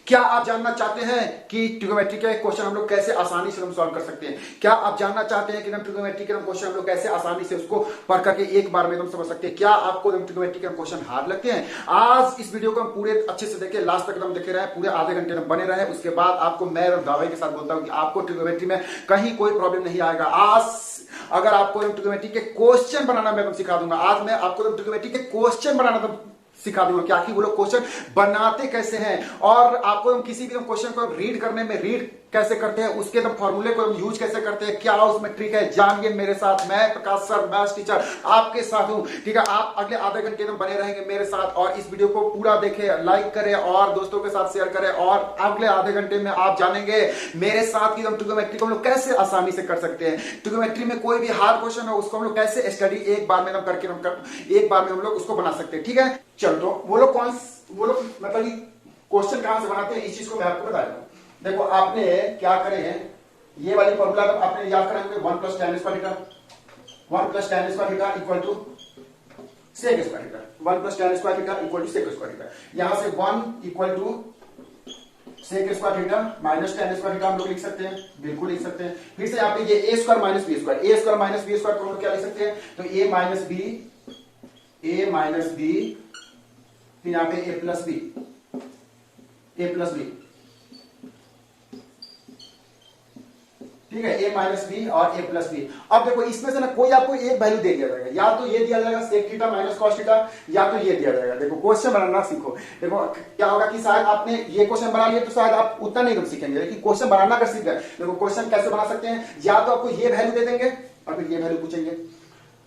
क्या आप जानना चाहते हैं कि ट्रिग्नोमेट्री के क्वेश्चन हम लोग कैसे आसानी से हम सॉल्व कर सकते हैं? क्या आप जानना चाहते हैं कि हम ट्रिग्नोमेट्री के क्वेश्चन हम लोग कैसे आसानी से उसको पढ़ करके एक बार में हम समझ सकते हैं? क्या आपको ट्रिग्नोमेट्री के क्वेश्चन हार्ड लगते हैं? आज इस वीडियो को हम पूरे अच्छे से देखें, लास्ट तक हम देखे रहे, पूरे आधे घंटे में बने रहे। उसके बाद आपको मैं दावे के साथ बोलता हूं कि आपको ट्रिग्नोमेट्री में कहीं कोई प्रॉब्लम नहीं आएगा। आज अगर आपको ट्रिग्नोमेट्री के क्वेश्चन बनाना मैं सिखा दूंगा। आज मैं आपको ट्रिग्नोमेट्री के क्वेश्चन बनाना सिखा दूंगा कि आखिर वो लोग क्वेश्चन बनाते कैसे हैं, और आपको हम किसी भी क्वेश्चन को रीड करने में रीड कैसे करते हैं, उसके हम फॉर्मूले को हम यूज कैसे करते हैं, क्या उसमें ट्रिक है, जानिए मेरे साथ। मैं प्रकाश सर, मैथ्स टीचर आपके साथ हूं। ठीक है, आप अगले आधे घंटे में बने रहेंगे मेरे साथ और इस वीडियो को पूरा देखें, लाइक करें और दोस्तों के साथ शेयर करें। और अगले आधे घंटे में आप जानेंगे मेरे साथ कि हम ट्रिग्नोमेट्री को हम लोग कैसे आसानी से कर सकते हैं। ट्रिग्नोमेट्री में कोई भी हार्ड क्वेश्चन हो उसको हम लोग कैसे स्टडी एक बार में एक बार में हम लोग उसको बना सकते हैं। ठीक है, चलो तो वो लोग मतलब क्वेश्चन कहां से बनाते हैं इस चीज को मैं आपको बता रहा हूं। देखो, आपने क्या करे हैं, ये वाली फॉर्मूला आपने याद करेंगे, 1 + tan² theta, 1 + tan² theta equal to sec² theta, 1 + tan² theta equal to sec² theta. यहां से 1 equal to sec² theta minus tan² theta हम लोग लिख सकते हैं, बिल्कुल लिख सकते हैं। फिर से यहाँ पे ये a² - b², a² - b² को हम लोग क्या लिख सकते हैं, तो a - b, फिर यहाँ पे a + b, ठीक है, a - b और a + b। अब देखो इसमें से ना कोई आपको एक वैल्यू दे दिया जाएगा, या तो ये दिया जाएगा sec theta minus cos theta, या तो ये दिया जाएगा। देखो क्वेश्चन बनाना सीखो। देखो क्या होगा कि शायद आपने ये क्वेश्चन बना लिया तो शायद आप उतना नहीं सीखेंगे, लेकिन क्वेश्चन बनाना कर सीख गए। देखो क्वेश्चन कैसे बना सकते हैं, या तो आपको ये वैल्यू दे देंगे और फिर ये वैल्यू पूछेंगे,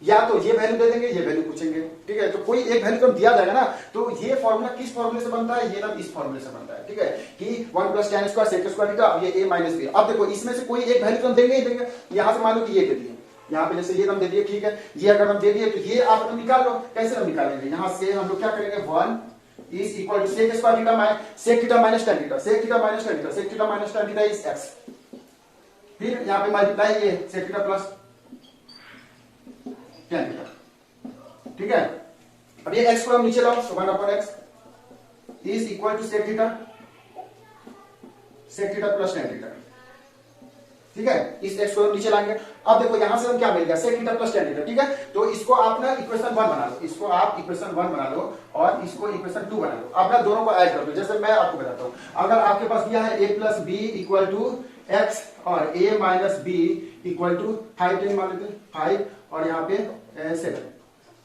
या तो ये वैल्यू दे देंगे, ये वैल्यू पूछेंगे। ठीक है, तो कोई एक वैल्यू तो दिया जाएगा ना, तो ये फॉर्मूला किस फॉर्मूले से बनता है, ये ना इस फॉर्मूले से बनता है। ठीक है, कि 1 + tan² sec² थीटा, अब ये a - b। अब देखो इसमें से कोई एक वैल्यू तो हम देंगे ही देंगे। यहां से मान लो कि ये दे दिए, यहां पे जैसे ये हम दे दिए, ठीक है, ये अगर हम दे दिए तो ये आप निकाल लो। कैसे हम निकालेंगे, यहां से हम लोग क्या करेंगे, 1 is equal to sec² theta sec theta minus tan theta, sec theta minus tan theta, sec theta minus tan theta is x। फिर यहां पे मल्टीप्लाई ये sec theta plus tan theta. ठीक है, अब ये x को हम नीचे लाओ, 1/x is equal to sec theta plus tan theta. ठीक है, इस x को हम नीचे लाएंगे। अब देखो यहां से हम क्या मिल गया, sec theta plus tan theta. ठीक है, तो इसको आप ना इक्वेशन 1 बना लो, इसको आप इक्वेशन 1 बना लो और इसको इक्वेशन 2 बना लो। अब ना दोनों को ऐड कर दो। जैसे मैं आपको बताता हूं, अगर आपके पास दिया है a + b equal to x और a - b इक्वल टू 5 10 मान लेते हैं 5 और यहाँ पे 7।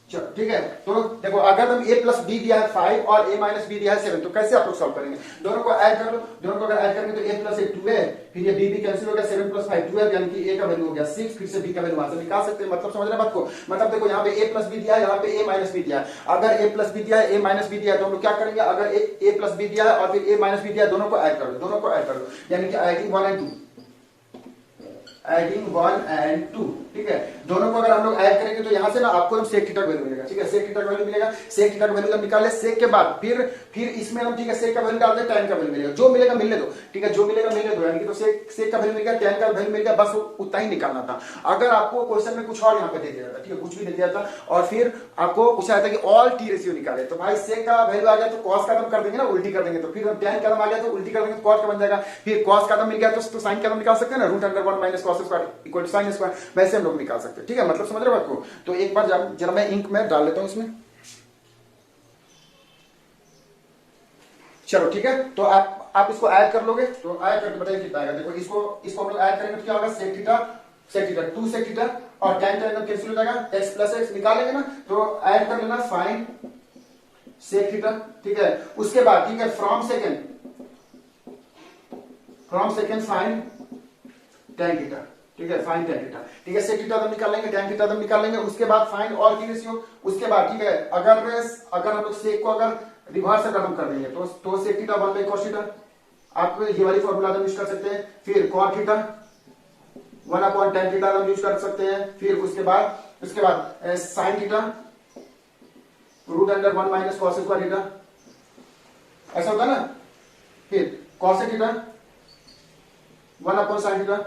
चलो ठीक है, तो देखो अगर हम a + b दिया है 5 और a - b दिया है 7, तो कैसे आप लोग सॉल्व करेंगे, दोनों को ऐड कर लो। दोनों को अगर ऐड करेंगे तो a + a 2 है, फिर ये b कैंसिल हो गया, 7 + 5 12, यानी कि a का वैल्यू हो गया 6, फिर से b का वैल्यू वहां से निकाल सकते हैं। मतलब समझ रहे हैं बात को, मतलब देखो यहाँ पे a + b दिया है, यहाँ पे a - b दिया है। अगर a + b दिया है, a - b दिया है, तो हम लोग क्या करेंगे, अगर a + b दिया है और फिर a - b दिया है, दोनों को ऐड कर लो, दोनों को ऐड कर लो, यानी कि एडिंग 1 and 2, एडिंग 1 and 2। ठीक है, दोनों को अगर हम लोग ऐड करेंगे तो यहां से ना आपको sec थीटा का वैल्यू मिलेगा। ठीक है, sec थीटा का वैल्यू मिलेगा, sec थीटा का वैल्यू जब निकाल ले, sec के बाद फिर इसमें हम, ठीक है, sec का वैल्यू डाल दे, tan का वैल्यू मिलेगा, जो मिलेगा मिलने दो। ठीक है, जो मिलेगा मिलने दो, यानी कि तो sec का वैल्यू मिल गया, tan का वैल्यू मिल गया, बस उतना ही निकालना था। अगर आपको क्वेश्चन में कुछ और यहाँ पे दे दिया था, ठीक है, कुछ भी दे दिया था और फिर आपको पूछा था कि ऑल t रेशियो निकाले, तो भाई sec का वैल्यू आ गया तो cos का हम कर देंगे ना, उल्टी कर देंगे। तो फिर tan का आ गया तो उल्टी कर देंगे, तो cos का बन जाएगा। फिर cos का मिल गया तो sin का निकाल सकते हैं ना, √1 - cos² इक्वल टू sin², वैसे हम लोग निकाल सकते हैं। ठीक है, मतलब समझ रहे हो बात को। तो एक बार जरा मैं इंक में डाल लेता हूं इसमें। चलो ठीक है, तो आप इसको ऐड कर लोगे, तो ऐड करके बताइए कितना आएगा। देखो इसको हम लोग ऐड करेंगे तो क्या होगा, sec थीटा 2 sec थीटा और tan tan कैंसिल हो जाएगा, x + x निकालेंगे ना, तो ऐड कर लेना sin sec थीटा। ठीक है, उसके बाद ठीक है from second sin tan theta. ठीक है, sin tan थीटा। ठीक है, sec थीटा हम निकाल लेंगे, tan थीटा हम निकाल लेंगे, उसके बाद फाइंड ऑल t रेशियो। उसके बाद ठीक है, अगर हम लोग sec को अगर रिवर्स अगर हम कर देंगे तो sec थीटा 1 cos थीटा, आप ये वाली फॉर्मूला हम यूज कर सकते हैं। फिर cot थीटा 1/tan थीटा हम यूज कर सकते हैं। फिर उसके बाद sin थीटा √1 - cos² थीटा, ऐसा होता है ना। फिर cos थीटा 1/sin थीटा,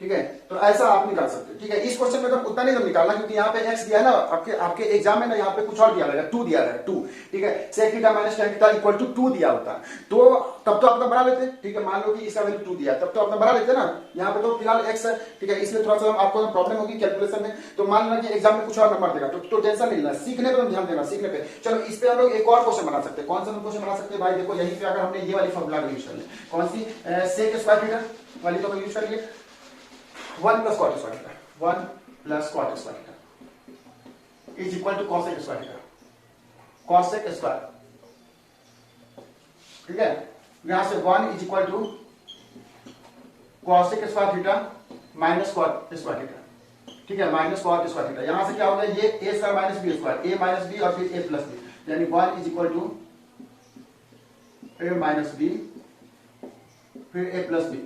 ठीक है, तो ऐसा आप निकाल सकते हो। ठीक है, इस क्वेश्चन में तो उतना नहीं तो निकालना, क्योंकि यहाँ पे x दिया है ना, आपके एग्जाम में ना यहाँ पे कुछ और दिया रहेगा, 2 दिया रहेगा 2। ठीक है, sec theta minus tan theta equal to 2 दिया होता, तो तब तो आप बना लेते। ठीक है, मान लो कि इसका वैल्यू 2 दिया, तब तो आप बना लेते ना। यहाँ पे तो फिलहाल x है। ठीक है, इसलिए थोड़ा सा आपको प्रॉब्लम होगी कैलकुलेशन में। तो मान लेना कि एग्जाम में कुछ और नंबर देगा, तो टेंशन नहीं लेना, सीखने पर ध्यान देना, सीखने पे। चलो इस पे हम लोग एक और क्वेश्चन बना सकते हैं। कौन सा क्वेश्चन बना सकते हैं भाई? देखो यहीं पे अगर हमने ये वाली फॉर्मूला यूज कर ले, कौन सी? सेक स्क्वायर थीटा वाली तो यूज कर लिए, 1 plus cot square theta, 1 plus cot square theta is equal to cosec square theta, cosec square. ठीक है, यहां से 1 is equal to cosec square theta minus cot square theta. ठीक है, माइनस कॉट स्क्वायर थीटा, यहां से क्या होगा? ये a square minus b square, a minus b और फिर ए प्लस बी, यानी 1 is equal to a minus b फिर ए प्लस बी।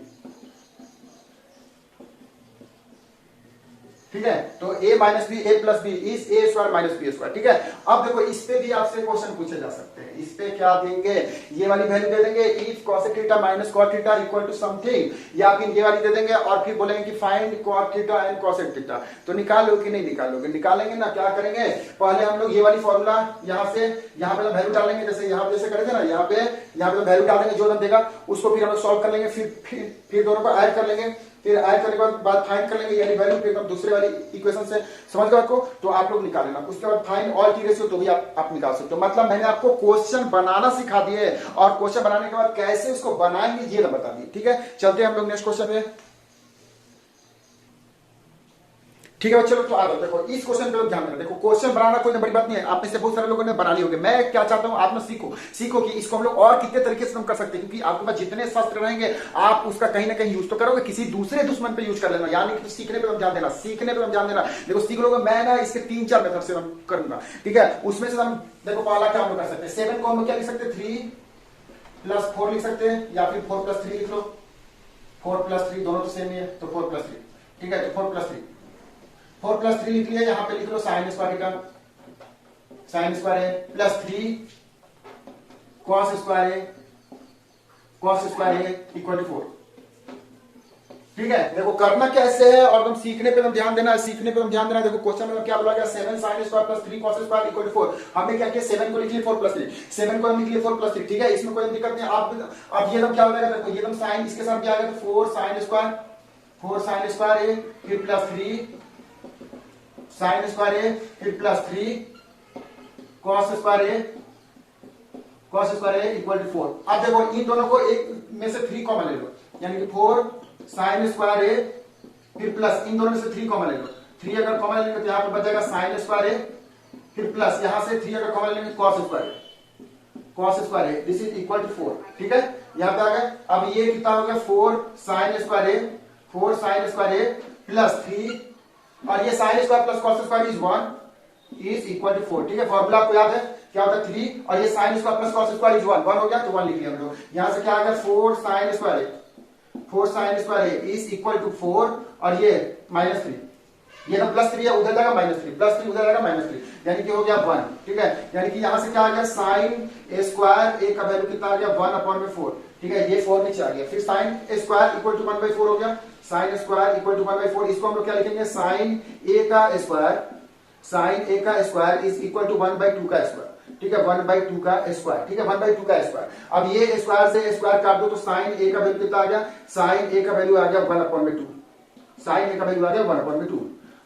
ठीक है, तो a minus b a plus b is a square minus b square. ठीक है, अब देखो इस पे भी आपसे क्वेश्चन पूछे जा सकते हैं। इस पे क्या देंगे? ये वाली वैल्यू दे देंगे, if cosec theta minus cot theta equal to something, या फिर ये वाली दे देंगे और फिर बोलेंगे कि find cot theta and cosec theta. तो निकालो कि नहीं निकालोगे? निकालेंगे ना। क्या करेंगे? पहले हम लोग ये वाली फॉर्मूला यहाँ से यहाँ पे वैल्यू डालेंगे, जैसे यहाँ पे जैसे करे थे ना, यहाँ पे वैल्यू डालेंगे, जो देगा उसको फिर हम लोग सॉल्व कर लेंगे, फिर दोनों को ऐड कर लेंगे, फिर ऐड करने के बाद फाइंड कर लेंगे यानी वैल्यू, फिर दूसरे वाली इक्वेशन से। समझ गए आपको? तो आप लोग निकाल लेना, उसके बाद फाइंड ऑल टी रेशियो, तो भी आप निकाल सकते हो। मतलब मैंने आपको क्वेश्चन बनाना सिखा दिए और क्वेश्चन बनाने के बाद कैसे उसको बनाएंगे ये बता दिए। ठीक है, चलते हैं हम लोग नेक्स्ट क्वेश्चन पे। ठीक है चलो, तो आ जाओ। देखो इस क्वेश्चन पे ध्यान देना। देखो क्वेश्चन बनाना कोई बड़ी बात नहीं है, आप में से बहुत सारे लोगों ने बना ली होगी। मैं क्या चाहता हूं, आप ना सीखो कि इसको हम लोग और कितने तरीके से हम कर सकते हैं, क्योंकि आपके पास जितने शास्त्र रहेंगे आप उसका कहीं ना कहीं यूज तो करोगे, किसी दूसरे दुश्मन पे यूज कर लेना। यानी कि सीखने पे ध्यान देना, सीखने पे ध्यान देना। देखो सीख लोगे, मैं ना इसके 3-4 मेथड से हम करूंगा। ठीक है, उसमें से हम देखो पहला क्या हम कर सकते हैं, 7 को हम क्या लिख सकते हैं, 3 प्लस 4 लिख सकते हैं, या फिर 4 प्लस 3 लिख लो। 4 प्लस 3 दोनों तो सेम ही है, तो 4 प्लस 3। ठीक है, तो 4 प्लस 3 लिख लिया। यहां पे लिख लो sine square theta, sine square है, प्लस 3 कॉस स्क्वायर है इक्वल टू 4। ठीक है, देखो करना कैसे है और तुम सीखने पे तुम ध्यान देना, सीखने पे तुम ध्यान देना। देखो क्वेश्चन में क्या बोला गया, 7 sine square plus 3 cos square equal to 4। हमने क्या किया, 7 को लिख लिया 4 प्लस 3, 7 को हम लिख लिया 4 प्लस 3। ठीक है, इसमें कोई दिक्कत नहीं। अब ये तुम क्या हो जाएगा, देखो ये तुम साइन इसके साथ क्या आ गया, तो 4 साइन स्क्वायर है फिर प्लस 3 साइन स्क्वायर है फिर प्लस 3 कॉस स्क्वायर है इक्वल टू 4। अब देखो इन दोनों को एक में से 3 कॉमन ले लो, यानी कि 4 साइन स्क्वायर है फिर प्लस, इन दोनों में से 3 कॉमन ले लो। 3 अगर कॉमन लेंगे तो यहां पर बचेगा साइन स्क्वायर है फिर प्लस, यहां से 3 अगर कॉमन लेंगे कॉस स्क्वायर है, दिस इज इक्वल टू 4। ठीक है, यहां पे आ गया। अब ये कितना हो गया, 4 साइन स्क्वायर है प्लस 3, और ये sine square plus cos square is 1 is equal to 4। ठीक है, फॉर्मूला आपको याद है क्या होता है, 3 और ये sine square plus cos square is 1 हो गया, तो 1 लिख लिया हम लोग। यहां से क्या आ गया, 4 साइन स्क्वायर है इज इक्वल टू 4 और ये माइनस 3, ये तो प्लस 3 है, उधर जाएगा माइनस 3, प्लस 3 उधर जाएगा माइनस 3, यानी कि हो गया 1। ठीक है, यानी कि यहां से क्या आ गया, साइन स्क्वायर ए का वैल्यू कितना आ गया, 1/4। ठीक है, ये 4 नीचे आ गया, फिर साइन स्क्वायर इक्वल टू 1/4 हो गया, साइन स्क्वायर इक्वल टू 1/4। इसको हम लोग क्या लिखेंगे, साइन ए का स्क्वायर इज इक्वल टू 1/2 का स्क्वायर। ठीक है, 1/2 का स्क्वायर। ठीक है, 1/2 का स्क्वायर। अब ये स्क्वायर से स्क्वायर काट दो तो साइन ए का वैल्यू कितना आ गया, साइन ए का वैल्यू आ गया 1/2, साइन ए का वैल्यू आ गया 1/2।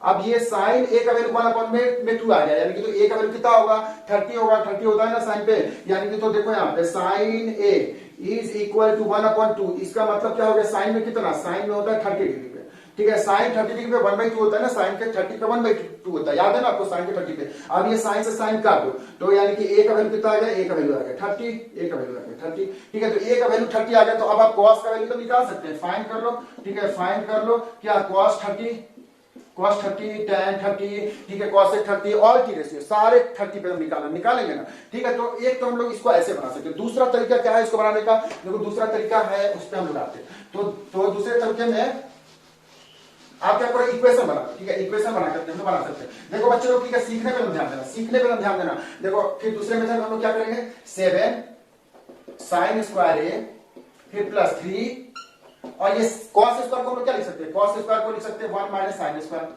अब ये साइन ए का वैल्यू 1/2 आ गया, यानी कि तो ए का वैल्यू कितना होगा, 30 होगा। 30 होता है ना साइन पे, यानी कि तो देखो यहाँ पे sine a is equal to 1/2। इसका मतलब क्या हो गया, साइन में कितना, साइन में होता है 30 डिग्री पे। ठीक है, साइन 30 डिग्री पे 1/2 होता है ना, साइन के 30 पे 1/2 होता है, याद है ना आपको, साइन के 30 पे। अब ये साइन से साइन काट दो तो यानी कि ए का वैल्यू कितना आ गया, ए का वैल्यू आ गया 30, ए का वैल्यू आ गया 30। ठीक है, तो ए का वैल्यू 30 आ गया, तो अब आप कॉस का वैल्यू तो निकाल सकते हैं, फाइंड कर लो। ठीक है, फाइंड कर लो क्या, cos 30 tan 30, ठीक है, cos 30 और की रेशियो सारे 30 पे हम निकालेंगे ना। ठीक है, तो एक तो हम लोग इसको ऐसे बना सकते हैं। दूसरा तरीका क्या है इसको बनाने का, देखो दूसरा तरीका है उस पर हम लोग आते हैं। तो दूसरे तरीके में आप क्या करो, इक्वेशन बना। ठीक है, इक्वेशन बना करके हम बना सकते हैं। देखो बच्चों लोग, ठीक है, सीखने पे ध्यान देना, देखो फिर दूसरे मेथड हम लोग क्या करेंगे, 7 साइन स्क्वायर ए फिर प्लस 3 और ये cos स्क्वायर को हम लोग क्या लिख सकते हैं, cos स्क्वायर को लिख सकते हैं 1 माइनस साइन स्क्वायर।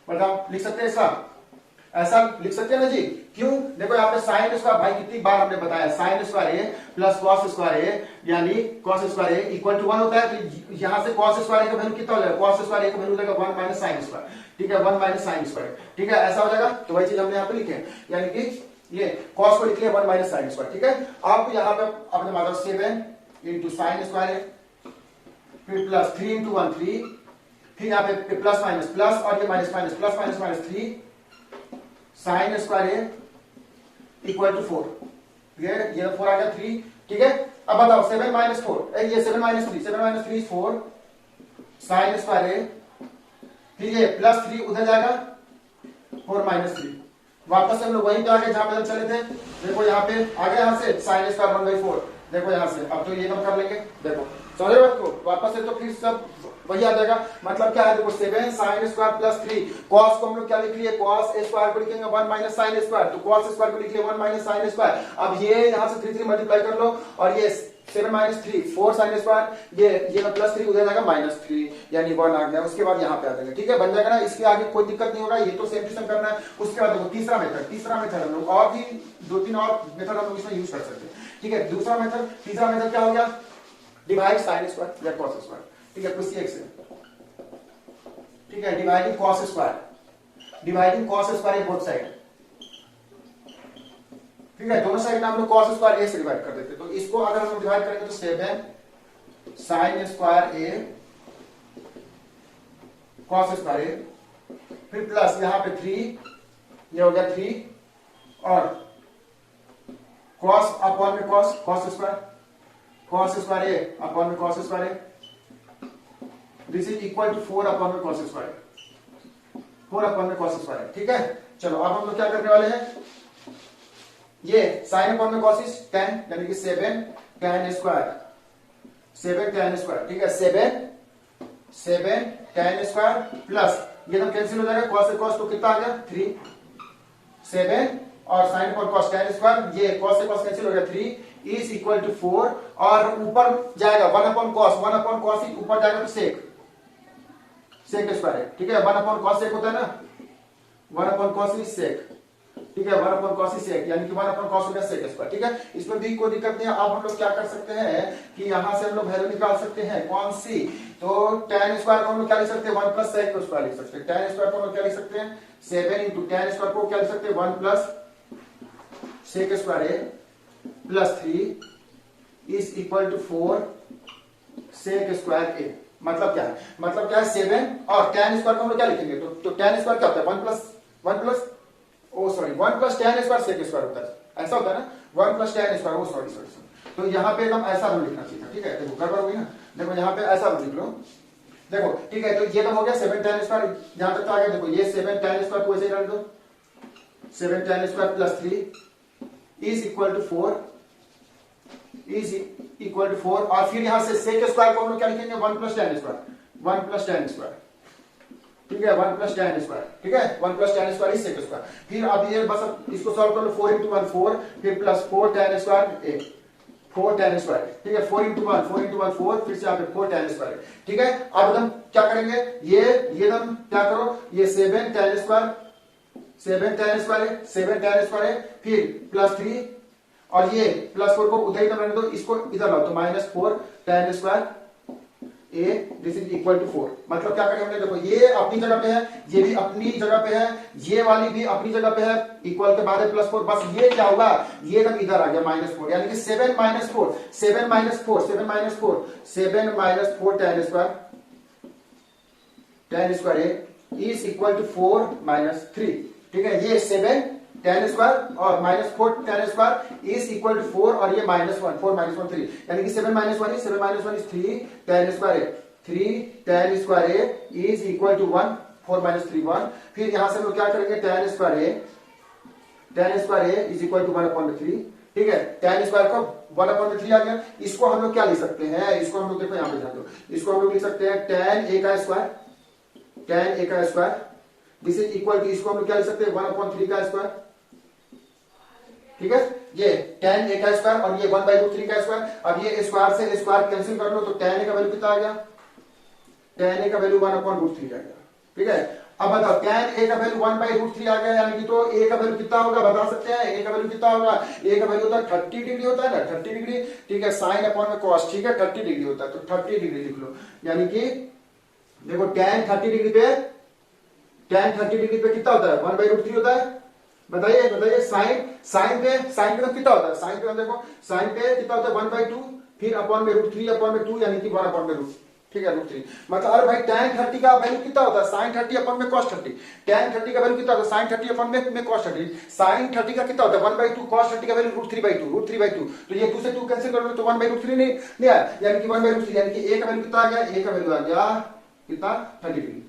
बताओ लिख सकते हैं ऐसा लिख सकते हैं ना जी। क्यों, देखो यहाँ पे साइन स्क्वायर, भाई कितनी बार हमने बताया, sine square A plus cos square a यानी cos square a equal to 1 होता है। तो यहाँ से कॉस स्क्वायर ए का वैल्यू कितना हो जाएगा, कॉस स्क्वायर ए का वैल्यू हो जाएगा 1 माइनस साइन स्क्वायर। ठीक है, 1 माइनस साइन स्क्वायर। ठीक है, ऐसा हो जाएगा। तो वही चीज हमने यहाँ पे लिखे, यानी कि ये कॉस को लिख लिया 1 माइनस साइन स्क्वायर। ठीक है, अब यहाँ पे अपने मतलब 7 इंटू साइन स्क्वायर ए, फिर प्लस 3 इंटू 1 3, फिर यहाँ पे प्लस माइनस प्लस और ये minus minus plus minus minus 3 sine square a equal to 4। ये 4 आ गया 3। ठीक है, अब बताओ 7 माइनस 4, ये 7 माइनस 3, 7 माइनस 3 4 साइन स्क्वायर ए, फिर ये प्लस 3 उधर जाएगा 4 माइनस 3। वापस हम लोग वहीं पे आ गए जहां पे हम चले थे। देखो यहाँ पे आ गया, यहाँ से साइन स्क्वायर 1/4। देखो यहाँ से अब तो ये कम कर लेंगे। देखो समझ रहे हो वापस से, तो फिर सब वही आ जाएगा। मतलब क्या है, देखो 7 साइन स्क्वायर प्लस 3, कॉस को हम लोग क्या लिख लिए, कॉस स्क्वायर को लिखेंगे 1 माइनस साइन स्क्वायर, तो कॉस स्क्वायर को लिख लिए 1 माइनस साइन स्क्वायर। अब ये यहाँ से 3 3 मल्टीप्लाई कर लो, और ये 7 माइनस 3 4 साइन स्क्वायर, ये प्लस 3 उधर जाएगा माइनस 3 यानी 1 आ गया। उसके बाद यहाँ पे आ जाएगा। ठीक है, बन जाएगा ना, इसके आगे कोई दिक्कत नहीं होगा, ये तो सेम टू सेम करना है। उसके बाद देखो तीसरा मेथड हम लोग और भी 2-3 और मेथड हम लोग इसमें यूज कर सकते हैं। ठीक है, दूसरा मेथड, तीसरा मेथड क्या हो गया, डिवाइड साइन स्क्वायर या कॉस स्क्वायर। ठीक है, किसी एक से, ठीक है, dividing cos square both side. ठीक है, दोनों साइड में हम लोग कॉस स्क्वायर ए से डिवाइड कर देते। तो इसको अगर हम डिवाइड करेंगे तो 7 साइन स्क्वायर ए कॉस स्क्वायर ए, फिर प्लस यहाँ पे 3, ये हो गया 3 और कॉस अपॉन में कॉस स्क्वायर ए अपॉन में cos square a, this is equal to 4 upon में कॉस स्क्वायर, 4 अपॉन में कॉस स्क्वायर। ठीक है, चलो अब हम लोग क्या करने वाले हैं, ये साइन अपॉन में कॉस इज tan, यानी कि 7 tan स्क्वायर, 7 tan स्क्वायर। ठीक है, 7 tan स्क्वायर प्लस ये तो कैंसिल हो जाएगा, कॉस से कॉस तो कितना आ गया 3, 7 और sine upon cos tan square, ये कॉस से कॉस कैंसिल हो गया 3 इज इक्वल टू 4, और ऊपर जाएगा 1 अपॉन कॉस ही ऊपर जाएगा तो सेक स्क्वायर है। ठीक है, 1 अपॉन कॉस सेक होता है ना, 1 अपॉन कॉस इज सेक। ठीक है, 1 अपॉन कॉस इज सेक, यानी कि 1 अपॉन कॉस हो गया सेक स्क्वायर। ठीक है, इसमें भी कोई दिक्कत नहीं है। अब हम लोग क्या कर सकते हैं कि यहां से हम लोग वैल्यू निकाल सकते हैं, कौन सी, तो tan स्क्वायर को हम लोग क्या लिख सकते हैं, 1 प्लस सेक स्क्वायर लिख सकते हैं। tan स्क्वायर को हम लोग क्या लिख सकते हैं, 7 इंटू tan स्क्वायर को क्या लिख सकते हैं, 1 plus sec square A plus 3 is equal to 4 sec square A. मतलब क्या है 7 और tan स्क्वायर को हम लोग क्या लिखेंगे, तो tan स्क्वायर क्या होता है 1 plus tan square sec square होता है, ऐसा होता है ना, 1 प्लस tan स्क्वायर, सॉरी। तो यहाँ पे एकदम ऐसा हम लिखना चाहिए। ठीक है, देखो गड़बड़ होगी ना, देखो यहाँ पे ऐसा हम लिख लो। देखो ठीक है, तो ये तो हो गया 7 tan स्क्वायर, यहां तक आ गया। देखो ये 7 tan स्क्वायर को ऐसे ही रख दो, 7 tan square plus 3 is equal to 4 और फिर यहां से सेक स्क्वायर को हम लोग क्या लिखेंगे, 1 प्लस tan स्क्वायर। ठीक है, 1 प्लस tan स्क्वायर। ठीक है, 1 plus tan square is sec square. फिर अब ये बस इसको सॉल्व कर लो, 4 इंटू 1 4, फिर प्लस 4 tan स्क्वायर ए, 4 tan स्क्वायर। ठीक है, 4 इंटू 1 4, फिर से यहाँ पे 4 tan स्क्वायर। ठीक है, अब हम क्या करेंगे, ये हम क्या करो, ये 7 tan स्क्वायर है, फिर प्लस 3 और ये प्लस 4 को उधर ही रहने दो, इसको इधर लाओ तो -4 tan square a, this is equal to 4। मतलब क्या करें हमने, देखो ये अपनी जगह पे है, ये भी अपनी जगह पे है, ये वाली भी अपनी जगह पे है, इक्वल के बाद है +4, बस ये क्या होगा, ये एकदम इधर आ गया -4, यानी कि 7 - 4 tan square a is equal to 4 - 3। ठीक है, ये 7 tan स्क्वायर और -4 tan square is equal to 4 और ये -1 4 - 1 3, यानी कि 7 - 1 is 3 tan square a, 3 tan square a is equal to 1 4 - 3 1। फिर यहां से हम लोग क्या करेंगे, tan square a is equal to 1/3। ठीक है, tan स्क्वायर को 1/3 आ गया। इसको हम लोग क्या लिख सकते हैं, इसको हम लोग देखो यहां पे ध्यान दो, इसको हम लोग लिख सकते हैं tan a का square, this is equal to, इसको हम लोग क्या लिख सकते हैं 1/3 का स्क्वायर। ठीक है, ये tan a का स्क्वायर और ये 1/√3 का स्क्वायर। अब ये स्क्वायर से स्क्वायर कैंसिल कर लो तो tan a का वैल्यू कितना आ गया, tan a का वैल्यू 1/√3 आ गया। ठीक है, अब बताओ tan a का वैल्यू 1/√3 आ गया, यानी कि तो a का वैल्यू कितना होगा बता सकते हैं, a का वैल्यू कितना होगा, a का वैल्यू होता है 30 डिग्री होता है ना, 30 डिग्री। ठीक है, साइन अपॉन में कॉस, ठीक है 30 डिग्री होता है, तो 30 डिग्री लिख लो। यानी कि देखो tan 30 डिग्री पे कितना होता है, 1/√3 होता है। बताइए बताइए, साइन पे तो कितना होता है, साइन पे देखो, साइन पे कितना होता है 1/2, फिर अपॉन में √3 अपॉन में 2 यानी कि 1 अपॉन में √, ठीक है √3। मतलब अरे भाई tan 30 का वैल्यू कितना होता है, sin 30 अपॉन में cos 30। tan 30 का वैल्यू कितना होता है, sin 30 अपॉन में cos 30। sin 30 का कितना होता है 1/2, cos 30 का वैल्यू √3/2। तो ये 2 से 2 कैंसिल कर लो तो 1/√3 नहीं आया, यानी कि 1/√3, यानी कि a का वैल्यू कितना आ गया, a का वैल्यू आ गया कितना 30 डिग्री,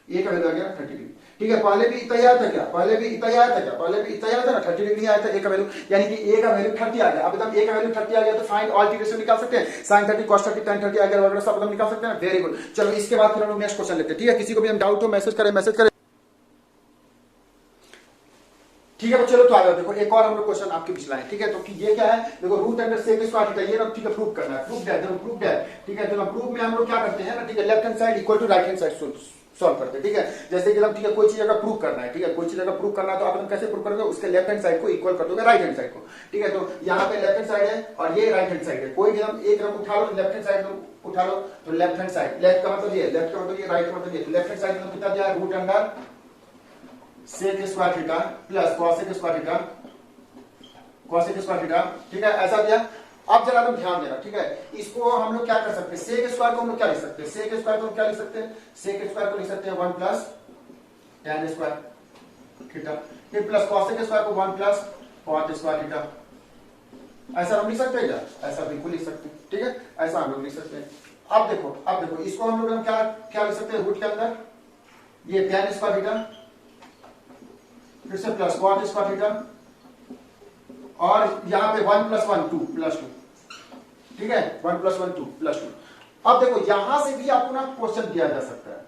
a का वैल्यू आ गया 30 डिग्री। ठीक है, पहले भी इतना आया था क्या, पहले भी इतना आया था ना, 30 डिग्री आया था a का वैल्यू, यानी कि a का वैल्यू 30 आ गया। अब एकदम a का वैल्यू 30 आ गया तो फाइंड ऑल टी रेशियो निकाल सकते हैं, sin 30 cos 30 tan 30 आ गया वगैरह सब निकाल सकते हैं। वेरी गुड, चलो इसके बाद फिर हम लोग नेक्स्ट क्वेश्चन लेते हैं। ठीक है, किसी को भी हम डाउट हो मैसेज करें। ठीक है, तो चलो तो आ जाओ, देखो एक और हम लोग क्वेश्चन आपके बीच लाए। ठीक है, तो ये क्या है, देखो root under sec square theta, ये ना ठीक है प्रूव करना है, प्रूफ दैट। ठीक है, तो प्रूफ में हम लोग क्या करते हैं ना, ठीक है left hand side equal to right hand side solve करते हैं। ठीक है, जैसे कि हम ठीक है कोई चीज अगर प्रूव करना है, ठीक है कोई चीज अगर प्रूव करना है तो आप कैसे प्रूव करोगे, उसके लेफ्ट हैंड साइड को इक्वल कर दोगे राइट हैंड साइड को। ठीक है, तो यहाँ पे लेफ्ट हैंड साइड है और ये राइट हैंड साइड है, कोई भी हम एक रंग उठा लो, लेफ्ट हैंड साइड उठा लो तो लेफ्ट हैंड साइड, लेफ्ट का मतलब ये, लेफ्ट का मतलब ये, राइट का मतलब ये, लेफ्ट हैंड साइड में कितना दिया, root under sec square theta plus cosec square theta, cosec square theta. ठीक है, ऐसा दिया। अब जरा तुम ध्यान देना, ठीक है इसको हम लोग क्या कर सकते हैं, सेक स्क्वायर को हम लोग क्या लिख सकते हैं, सेक स्क्वायर को हम क्या लिख सकते हैं, सेक स्क्वायर को लिख सकते हैं 1 प्लस tan स्क्वायर थीटा, फिर प्लस कॉसेक स्क्वायर को 1 प्लस cot स्क्वायर थीटा। ऐसा हम लिख सकते हैं क्या, ऐसा बिल्कुल लिख सकते हैं। ठीक है, ऐसा हम लोग लिख सकते हैं। अब देखो इसको हम लोग क्या क्या लिख सकते हैं, रूट के अंदर ये tan स्क्वायर थीटा, फिर से प्लस cot स्क्वायर थीटा, और यहां पे 1 + 1 2 + 2। ठीक है, 1 + 1 2 + 2। अब देखो यहां से भी आपको ना क्वेश्चन दिया जा सकता है,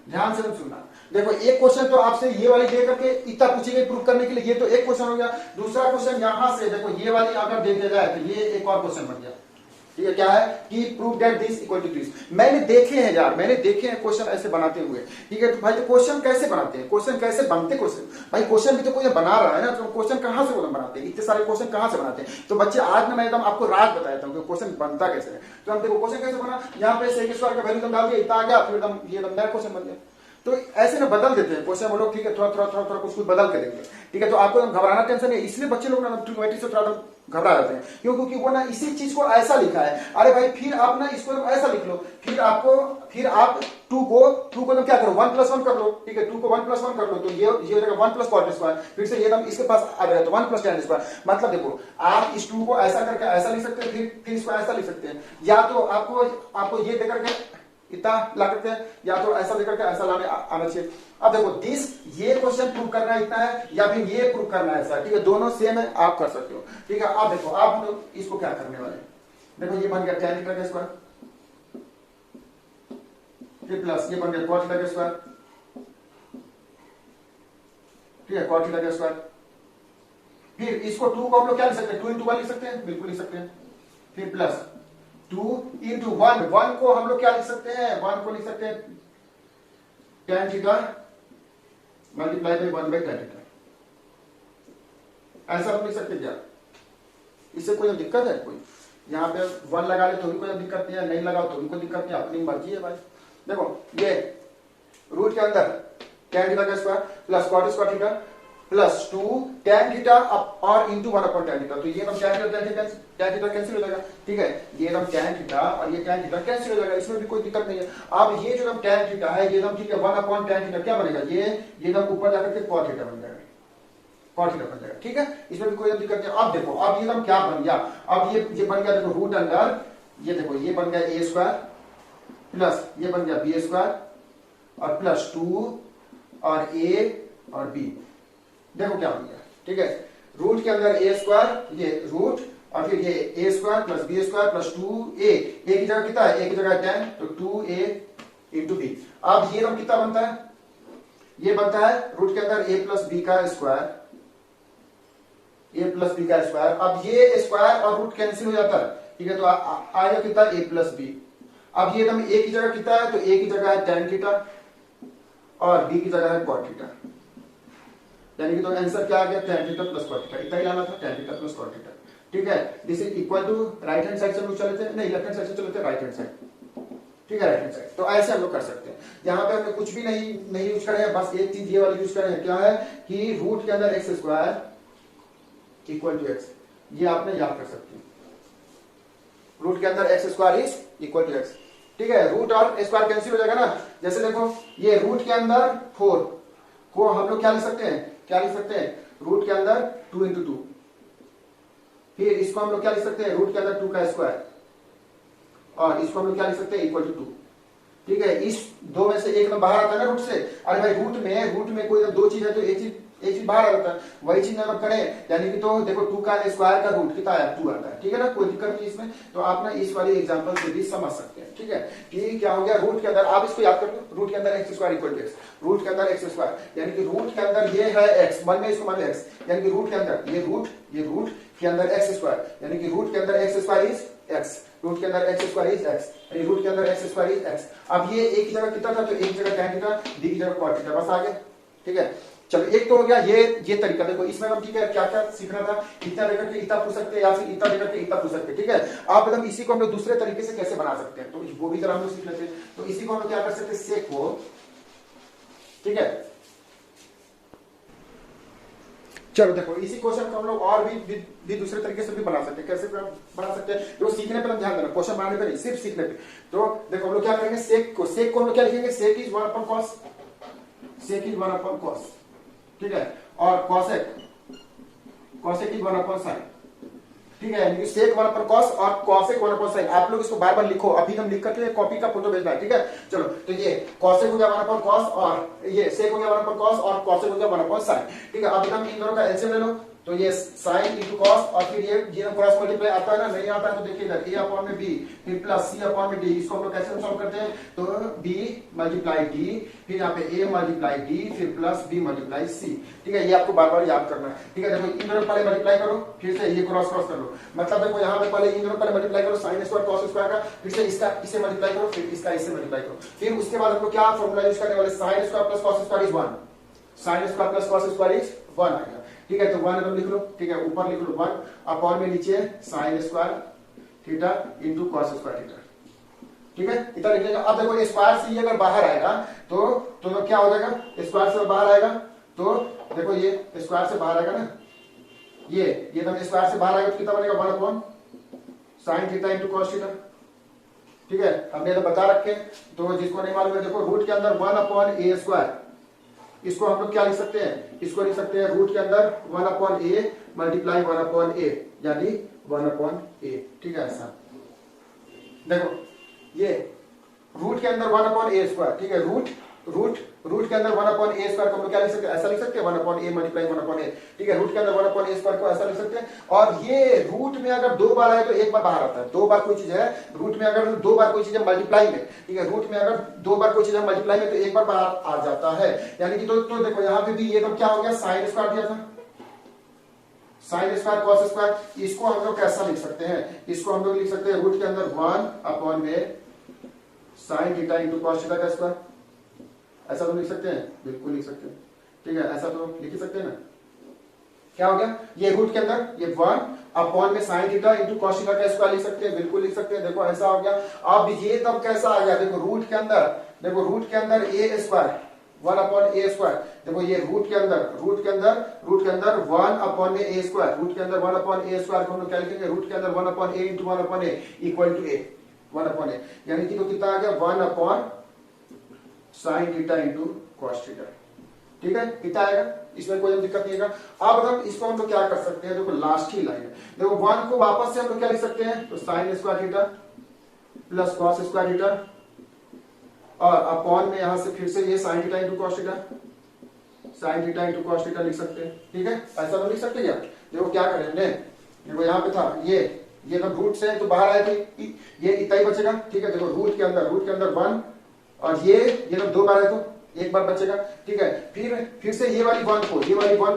ध्यान से सुनना। देखो एक क्वेश्चन तो आपसे ये वाली दे करके इतना पूछी गई प्रूव करने के लिए, ये तो एक क्वेश्चन हो गया। दूसरा क्वेश्चन यहां से देखो ये वाली अगर दे दिया जाए तो ये एक और क्वेश्चन बन गया। ठीक है, क्या है कि prove that this equal to this. मैंने देखे हैं यार, मैंने देखे हैं क्वेश्चन ऐसे बनाते हुए। ठीक है, तो भाई तो क्वेश्चन कैसे बनाते हैं, क्वेश्चन कैसे बनते, क्वेश्चन भाई क्वेश्चन भी तो कोई बना रहा है ना, तो क्वेश्चन कहां से बनाते हैं, इतने सारे क्वेश्चन कहां से बनाते हैं। तो बच्चे आज ना मैं एकदम आपको राज बताता हूँ कि क्वेश्चन बनता कैसे है। तो हम देखो क्वेश्चन कैसे बना, यहाँ पे सेक स्क्वायर का वैल्यू डाल दिया, इतना आ गया, फिर एकदम ये नया क्वेश्चन बन गया। तो ऐसे ना बदल देते हैं क्वेश्चन वो लोग। ठीक है, थोड़ा कुछ बदल के देंगे। ठीक है, तो आपको घबराना टेंशन नहीं, इसलिए बच्चे लोग ना ट्रिग्नोमेट्री से थोड़ा घबरा जाते हैं, क्योंकि वो ना इसी चीज को ऐसा लिखा है। अरे भाई फिर आप ना इसको ऐसा लिख लो, फिर आप 2 को क्या करो 1 + 1 कर लो। ठीक है, 2 को 1 + 1 कर लो तो ये हो जाएगा 1 + cot स्क्वायर, फिर से ये एकदम इसके पास आ जाएगा तो 1 + tan स्क्वायर। मतलब देखो आप इस 2 को ऐसा करके ऐसा लिख सकते हैं, फिर इसको ऐसा लिख सकते हैं, या तो आपको ये देकर के इतना ला करके, या तो ऐसा देकर के ऐसा लाने आना चाहिए। अब देखो ये क्वेश्चन प्रूव करना इतना है या फिर ये प्रूव करना है ऐसा। ठीक है, दोनों सेम है, आप कर सकते हो। ठीक है, अब देखो आप हम लोग इसको क्या करने वाले, देखो ये बन गया tan थीटा का स्क्वायर, फिर प्लस ये बन गया cot थीटा का स्क्वायर। ठीक है, cot थीटा का स्क्वायर, फिर इसको 2 को हम लोग क्या लिख सकते हैं, 2 × 1 लिख सकते हैं, बिल्कुल लिख सकते हैं। फिर प्लस 2 × 1 को हम लोग क्या लिख सकते हैं, 1 को लिख सकते हैं tan theta multiply by 1/tan theta. ऐसा हम लिख सकते हैं क्या, इससे कोई दिक्कत है, कोई यहाँ पे 1 लगा ले तो भी कोई दिक्कत नहीं है, नहीं लगाओ तो भी कोई दिक्कत नहीं, अपनी मर्जी है भाई। देखो ये रूट के अंदर tan थीटा का square plus cot square theta plus 2 tan theta और इंटू 1/tan थीटा। तो ये tan थीटा कैंसिल हो जाएगा। ठीक है, ये एकदम tan थीटा और ये tan थीटा कैंसिल हो जाएगा, इसमें भी कोई दिक्कत नहीं है। अब ये जो tan थीटा है ये एकदम ठीक है 1/tan थीटा क्या बनेगा, ये एकदम ऊपर जाकर के cot थीटा बन जाएगा, cot थीटा बन जाएगा। ठीक है, इसमें भी कोई दिक्कत नहीं। अब देखो अब ये एकदम क्या बन गया, अब ये बन गया देखो रूट अंडर, ये देखो ये बन गया a स्क्वायर प्लस ये बन गया b स्क्वायर और प्लस 2 और a और b। देखो क्या बन गया। ठीक है, रूट के अंदर a स्क्वायर, ये रूट और फिर ये a square plus b square plus 2a, a की जगह कितना है, a की जगह tan, तो 2a × b। अब ये हम कितना बनता है, ये बनता है रूट के अंदर a + b का स्क्वायर ए प्लस बी का स्क्वायर। अब ये स्क्वायर और रूट कैंसिल हो जाता है, ठीक है, तो आएगा कितना ए प्लस बी। अब ये एकदम ए की जगह कितना है, तो ए की जगह है tan थीटा और बी की जगह है cot थीटा, यानी कि तो आंसर क्या आ गया, tan theta plus cot theta. इतना ही लाना था, tan theta plus cot theta, ठीक है। This is equal to right hand side से हम लोग चले थे, नहीं लेफ्ट हैंड साइड से चले थे राइट हैंड साइड, ठीक है, राइट हैंड साइड। तो ऐसे हम लोग कर सकते हैं। यहाँ पे हमने कुछ भी नहीं यूज करे हैं, बस एक चीज ये वाली यूज करे हैं, क्या है कि रूट के अंदर x square equal to x, ये आपने याद कर सकते हैं। रूट के अंदर x square is equal to x, ठीक है। रूट और स्क्वायर कैंसिल हो जाएगा ना। जैसे देखो ये रूट के अंदर 4 को हम लोग क्या लिख सकते हैं, क्या लिख सकते हैं, रूट के अंदर 2 इंटू 2। फिर इसको हम लोग क्या लिख सकते हैं, रूट के अंदर 2 का स्क्वायर, और इसको हम लोग क्या लिख सकते हैं, इक्वल टू 2, ठीक है। इस दो में से एक में बाहर आता है ना रूट से। अरे भाई रूट में कोई दो चीज है तो एक चीज बाहर आ जाता है, वही चीज अगर करें, यानी कि तो देखो 2 का स्क्वायर का रूट कितना है, 2 आता है, ठीक है ना, कोई दिक्कत नहीं इसमें। तो आप ना इस वाली एग्जांपल से भी समझ सकते हैं, ठीक है। कि क्या हो गया, रूट के अंदर आप इसको याद कर लो, रूट के अंदर x square equal to x, root के अंदर एक्स स्क्वायर, यानी कि रूट के अंदर ये है एक्स, मन में इसको मान लो एक्स, यानी कि रूट के अंदर ये रूट के अंदर एक्स स्क्वायर, यानी कि रूट के अंदर x square is x, root के अंदर एक्स स्क्वायर इज एक्स, यानी रूट के अंदर एक्स स्क्वायर इज एक्स। अब ये एक की जगह कितना था, तो एक जगह tan थीटा, डी की जगह cot थीटा, बस आ गया, ठीक है। चलो एक तो हो गया ये तरीका। देखो इसमें हम ठीक है क्या क्या सीखना था, इतना लेकर के इतना पूछ सकते हैं, या फिर इतना लेकर के इतना पूछ सकते हैं, ठीक है। आप एकदम इसी को हम लोग दूसरे तरीके से कैसे बना सकते हैं, तो वो भी जरा हम लोग सीख लेते हैं। तो इसी को हम लोग क्या कर सकते हैं, सेक को, ठीक है। चलो देखो इसी क्वेश्चन को हम लोग और भी दूसरे तरीके से भी बना सकते हैं। कैसे बना सकते हैं, तो सीखने पर ध्यान देना, क्वेश्चन बनाने पर नहीं, सिर्फ सीखने पे। तो देखो हम लोग क्या करेंगे, सेक को हम लोग क्या लिखेंगे, sec is 1 upon cos, sec is 1 upon cos, ठीक है। और कॉसेक इज 1 अपॉन साइन, ठीक है, यानी कि सेक 1 अपॉन कॉस और कॉसेक 1 अपॉन साइन। आप लोग इसको बार बार लिखो, अभी हम लिख करके कॉपी का फोटो भेजना है, ठीक है। चलो तो ये कॉसेक हो गया 1 अपॉन कॉस, और ये सेक हो गया 1 अपॉन कॉस, और कॉसेक हो गया 1 अपॉन साइन, ठीक है। अब हम इन दोनों का एलसीएम ले लो, तो ये साइन इंटू कॉस, और फिर ये क्रॉस मल्टीप्लाई आता है ना, नहीं आता है तो देखिए इधर a अपॉन में b, फिर प्लस c अपॉन में d। इसको हम लोग कैसे सॉल्व करते हैं, तो b मल्टीप्लाई d, फिर यहाँ पे a मल्टीप्लाई d, फिर प्लस b मल्टीप्लाई c, ठीक है। ये आपको बार बार याद करना है, ठीक है। देखो इन दोनों पहले मल्टीप्लाई करो, फिर से ये क्रॉस कर लो, मतलब देखो यहाँ पे पहले इन दोनों पहले मल्टीप्लाई करो, साइन स्क्वायर कॉस स्क्वायर का, फिर से इसका इसे मल्टीप्लाई करो, फिर इसका इससे मल्टीप्लाई करो, फिर उसके बाद हमको क्या फॉर्मूला यूज करने वाले, sign square plus cos square is 1, sign square plus cos square is 1 आएगा, ठीक है। तो 1 एकदम लिख लो, ठीक है, ऊपर लिख लो 1 अपॉन में नीचे sign square theta into cos square theta, ठीक है, इतना लिख लेगा। अब देखो स्क्वायर से ये अगर बाहर आएगा तो क्या हो जाएगा, स्क्वायर से बाहर आएगा तो देखो ये स्क्वायर से बाहर आएगा ना, ये एकदम स्क्वायर से बाहर आएगा तो कितना बनेगा, 1 upon sine theta into cos theta, ठीक है। हमने तो बता रखे, तो जिसको नहीं मालूम है देखो रूट के अंदर 1 अपॉन ए स्क्वायर, इसको हम लोग क्या लिख सकते हैं, इसको लिख सकते हैं रूट के अंदर 1 upon A multiply 1 upon A, यानी 1 अपॉन ए, ठीक है। ऐसा देखो ये रूट के अंदर 1 अपॉन ए स्क्वायर, ठीक है, रूट के अंदर 1 अपॉन ए स्क्वायर को हम लोग क्या लिख सकते हैं, ऐसा लिख सकते हैं 1 अपॉन ए मल्टीप्लाई 1 अपॉन ए, ठीक है। रूट के अंदर 1 अपॉन ए स्क्वायर को ऐसा लिख सकते हैं। और ये रूट में अगर 2 बार आए तो एक बार बाहर आता है, 2 बार कोई चीज है रूट में, अगर 2 बार कोई चीज है मल्टीप्लाई में, ठीक है, रूट में अगर 2 बार कोई चीज है मल्टीप्लाई में तो एक बार बाहर आ जाता है, यानी कि तो देखो यहाँ पे भी ये तो क्या हो गया, साइन स्क्वायर दिया था, साइन स्क्वायर कॉस स्क्वायर, इसको हम लोग कैसा लिख सकते हैं, इसको हम लोग लिख सकते हैं रूट के अंदर 1 अपॉन में sign theta into cos theta का स्क्वायर, ऐसा तो लिख सकते हैं, बिल्कुल लिख सकते हैं, ठीक है, ऐसा तो लिख ही सकते हैं ना। क्या हो गया, ये रूट के अंदर ये 1 अपॉन में sign theta into cos theta का स्क्वायर लिख सकते हैं, बिल्कुल लिख सकते हैं, देखो ऐसा हो गया। अब ये तब कैसा आ गया, देखो रूट के अंदर ए स्क्वायर 1 अपॉन ए स्क्वायर, देखो ये रूट के अंदर 1 अपॉन में ए स्क्वायर, रूट के अंदर 1 अपॉन ए स्क्वायर को हम लोग क्या लिखेंगे, रूट के अंदर 1 upon A into 1 upon A equal to A, 1 upon A, यानी कि तो कितना आ गया 1 upon sine theta into cos theta, ठीक है, कितना आएगा, इसमें कोई दिक्कत नहीं है। अब हम इसको हम लोग क्या कर सकते हैं, देखो लास्ट ही लाइन है, देखो 1 को वापस से हम लोग क्या लिख सकते हैं, तो sine square theta plus cos square theta, और अपॉन में यहां से फिर से ये sine theta into cos theta, sign theta into cos theta लिख सकते हैं, ठीक है, ऐसा तो लिख सकते हैं क्या। देखो क्या करेंगे, देखो यहाँ पे था ये तो रूट से तो बाहर आया तो ये इतना ही बचेगा, ठीक है। देखो रूट के अंदर 1 और ये तो 2 बार है तो एक बार बचेगा, ठीक है। फिर से ये वाली वन को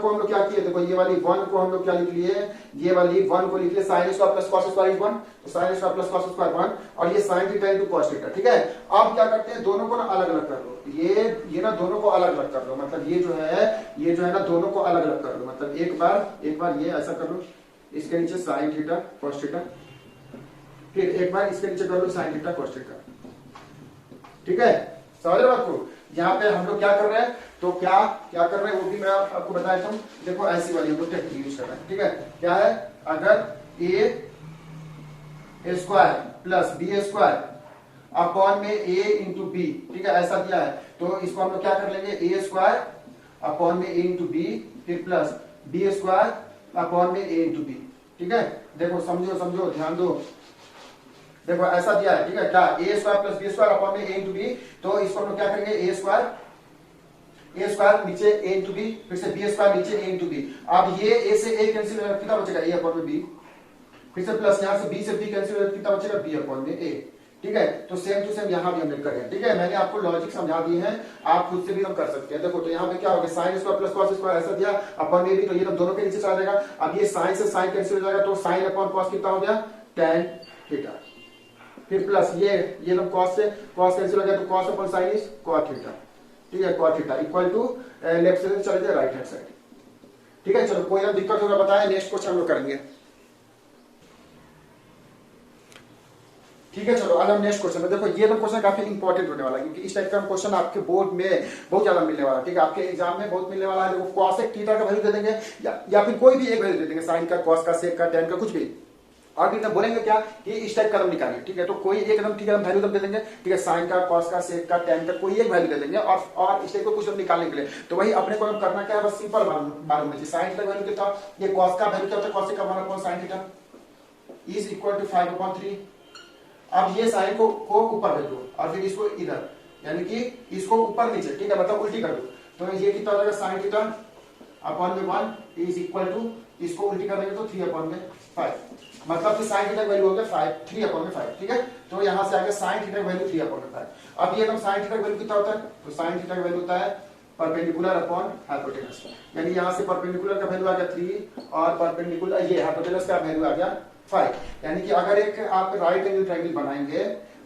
हम लोग क्या किए, देखो ये वाली वन को हम लोग क्या लिख लिए, ये वाली वन को लिख लिए sine square plus cos square is one, तो sine square plus cos square one, और ये sine theta into cos theta, ठीक है। अब क्या करते हैं, दोनों को ना अलग अलग कर लो, ये ना दोनों को अलग अलग कर लो, मतलब ये जो है ना दोनों को अलग अलग कर लो, मतलब एक बार ये ऐसा कर लो, इसके नीचे साइन थीटा कॉस थीटा, फिर एक बार इसके नीचे कर लो साइन थीटा कॉस थीटा, ठीक है। समझ रहे बात को, यहाँ पे हम लोग क्या कर रहे हैं, तो क्या कर रहे हैं वो भी मैं आपको बता देता हूँ। देखो ऐसी वाली हम लोग टेक्निक यूज कर रहे हैं, ठीक है। क्या है, अगर A square plus B square upon में ए इंटू बी, ठीक है, ऐसा दिया है, तो इसको हम लोग क्या कर लेंगे, ए स्क्वायर अपॉन में ए इंटू बी, फिर प्लस बी स्क्वायर अपॉन में ए इंटू बी, ठीक है। देखो समझो ध्यान दो, देखो ऐसा दिया है, ठीक है, क्या A square plus B square upon में ए इंटू बी, तो इसको हम लोग क्या करेंगे, ए स्क्वायर नीचे ए इंटू बी, फिर से बी स्क्वायर नीचे ए इंटू बी। अब ये ए से ए कैंसिल कितना बचेगा, ए अपॉन में बी, फिर से प्लस यहाँ से बी से बी कैंसिल कितना बचेगा, बी अपॉन में ए, ठीक है। तो सेम टू सेम यहाँ भी हम करें, ठीक है। मैंने आपको लॉजिक समझा दी है, आप खुद से भी हम कर सकते हैं। देखो तो यहाँ पे क्या होगा, sign square plus cos square ऐसा दिया अपॉन में भी, तो ये दोनों के नीचे चला जाएगा। अब ये साइन से साइन कैंसिल हो जाएगा, तो साइन अपॉन कॉस कितना हो गया, tan थीटा, फिर प्लस ये लोग कॉस से कॉस कैंसिल हो गया, तो cos upon sine is cot theta, ठीक है। Cot theta equal to left से चले जाए राइट हैंड साइड, ठीक है। चलो कोई ना दिक्कत होगा बताएं, नेक्स्ट क्वेश्चन हम लोग करेंगे, ठीक है। चलो आज हम नेक्स्ट क्वेश्चन में, देखो ये तो क्वेश्चन काफी इंपॉर्टेंट होने वाला है, क्योंकि इस टाइप का क्वेश्चन आपके बोर्ड में बहुत ज्यादा मिलने वाला है, ठीक है। आपके एग्जाम में बहुत मिलने वाला है। देखो कॉसेक थीटा का वैल्यू दे देंगे या फिर कोई भी एक वैल्यू दे देंगे, साइन का, कॉस का, सेक का, टेन का, कुछ भी, और फिर बोलेंगे क्या कि इस टाइप का कदम निकालिए, ठीक है। तो कोई एक कदम, ठीक है, हम वैल्यू दे देंगे, ठीक है, साइन का, कॉस का, सेक का, टेन का, कोई एक वैल्यू दे देंगे, और इस टाइप को कुछ निकालने के लिए, तो वही अपने को करना क्या है, बस सिंपल मालूम है, साइन का वैल्यू कितना, ये कॉस का वैल्यू क्या होता है, कॉस का 1 upon sin theta is equal to 5/3। अब ये साइन को ऊपर भेज दो और फिर इसको इधर, यानी कि इसको ऊपर नीचे, ठीक है, मतलब उल्टी कर दो, तो ये कितना हो जाएगा, sin थीटा अपॉन में 1 इज इक्वल टू, इसको उल्टी कर देंगे तो 3/5, मतलब कि sin थीटा वैल्यू हो गया 3/5, ठीक है। तो यहां से आगे sin थीटा वैल्यू 3/5। अब ये sin थीटा वैल्यू कितना होता है, तो sin थीटा वैल्यू होता है परपेंडिकुलर अपॉन हाइपोटेनस, यानी यहां से परपेंडिकुलर का वैल्यू आ गया 3 और परपेंडिकुलर ये हाइपोटेनस का वैल्यू आ गया 5। यानी कि अगर एक आप राइट एंगल ट्रायंगल बनाएंगे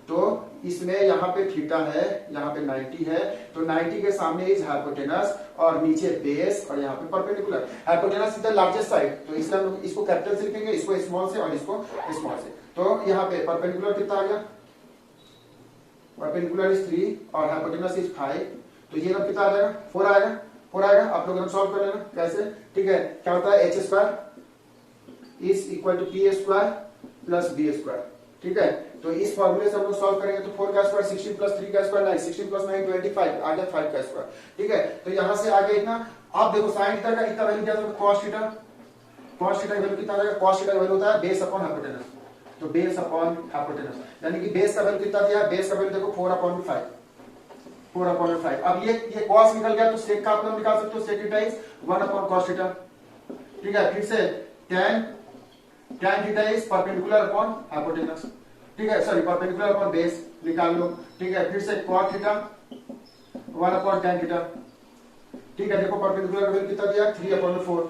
तो इसमें यहाँ पे थीटा है, यहाँ पे 90 है, तो 90 के सामने इज हाइपोटेनस और नीचे बेस और यहाँ पे perpendicular. Hypotenuse is the largest side, तो इसलिए हम इसको कैपिटल से लिखेंगे, इसको स्मॉल से और इसको स्मॉल से। तो यहाँ पे परपेंडिकुलर कितना आ गया, परपेंडिकुलर इज 3 और हाइपोटेनस इज 5, तो ये लोग कितना आ जाएगा, 4 आएगा। 4 आएगा, आप लोग सॉल्व कर लेना कैसे, ठीक है। क्या होता है, h square is equal to p square plus B square, ठीक है। तो इस फॉर्मूले से हम लोग सॉल्व करेंगे, तो 4 का स्क्वायर 16 प्लस 3 का स्क्वायर 9, 16 प्लस 9 25 आ गया 5 का स्क्वायर, ठीक है। तो यहां से आगे इतना, आप देखो साइन थीटा का इतना वैल्यू क्या होता है, कॉस थीटा का वैल्यू कितना आ जाएगा, कॉस थीटा का वैल्यू होता है बेस अपॉन हाइपोटेनस, तो बेस अपॉन हाइपोटेनस, यानी कि बेस का वैल्यू कितना दिया है, बेस का वैल्यू देखो 4/5, 4/5। अब ये कॉस निकल गया, तो सेक का आप लोग निकाल सकते हो, sec theta is 1/cos theta, ठीक है। फिर से tan theta is perpendicular upon hypotenuse, ठीक है, सॉरी परपेंडिकुलर अपॉन बेस निकाल लो, ठीक है। फिर से cot थीटा 1/tan थीटा, ठीक है। देखो परपेंडिकुलर का वैल्यू कितना दिया, 3/4,